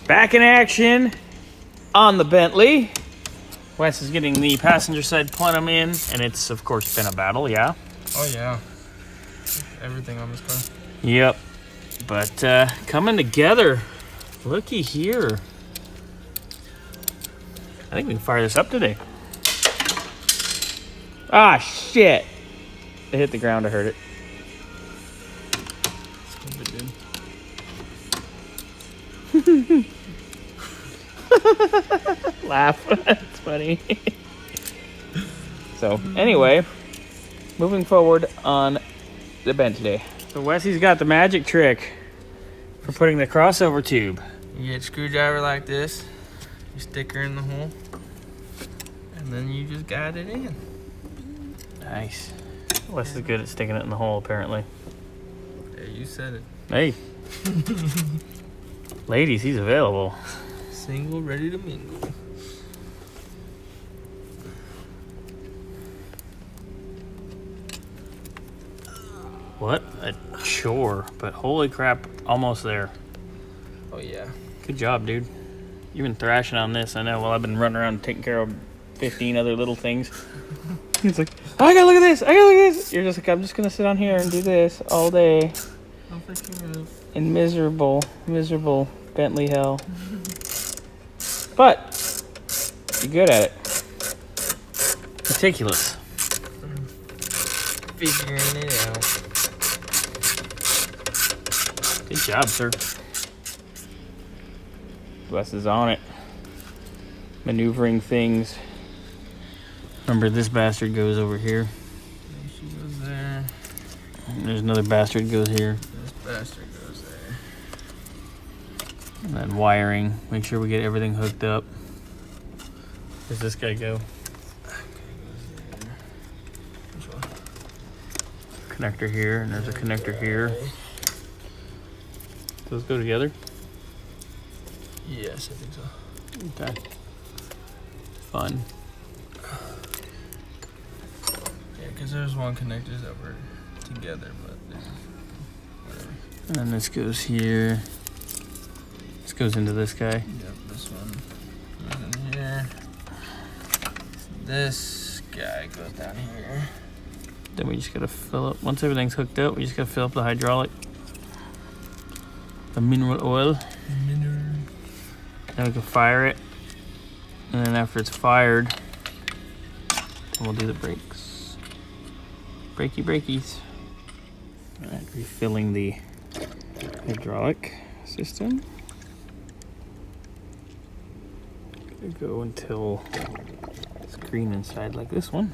Back in action on the Bentley. Wes is getting the passenger side plenum in, and it's of course been a battle, yeah? Oh yeah. Everything on this car. Yep. But coming together. Looky here. I think we can fire this up today. Ah, shit. It hit the ground, I heard it. Laugh. That's funny. So, anyway, moving forward on the Bentley. So, Wesley's got the magic trick for putting the crossover tube. You get a screwdriver like this, you stick her in the hole, and then you just guide it in. Nice. Wes is good at sticking it in the hole, apparently. Yeah, you said it. Hey. Ladies, he's available. Single, ready to mingle. What a chore, but holy crap, almost there. Oh yeah. Good job, dude. You've been thrashing on this, I know, while I've been running around taking care of 15 other little things. It's like, oh, I gotta look at this, I gotta look at this. You're just like, I'm just gonna sit on here and do this all day. I'm thinking of... In miserable Bentley hell. But, you're good at it. Meticulous. Figuring it out. Good job, sir. Wes is on it. Maneuvering things. Remember, this bastard goes over here. She goes there. And there's another bastard goes here. This bastard goes there. And then wiring. Make sure we get everything hooked up. Where's this guy go? Connector here, and there's a connector here. Those go together? Yes, I think so. Okay. Fun. Yeah, because there's one connectors that were together, but whatever. And then this goes here. This goes into this guy. Yep, this one goes in here. This guy goes down here. Then we just gotta fill up. Once everything's hooked up, we just gotta fill up the hydraulic. The mineral oil. Then we can fire it. And then after it's fired, then we'll do the brakes. Brakies. Alright, refilling the hydraulic system. Gonna go until it's green inside like this one.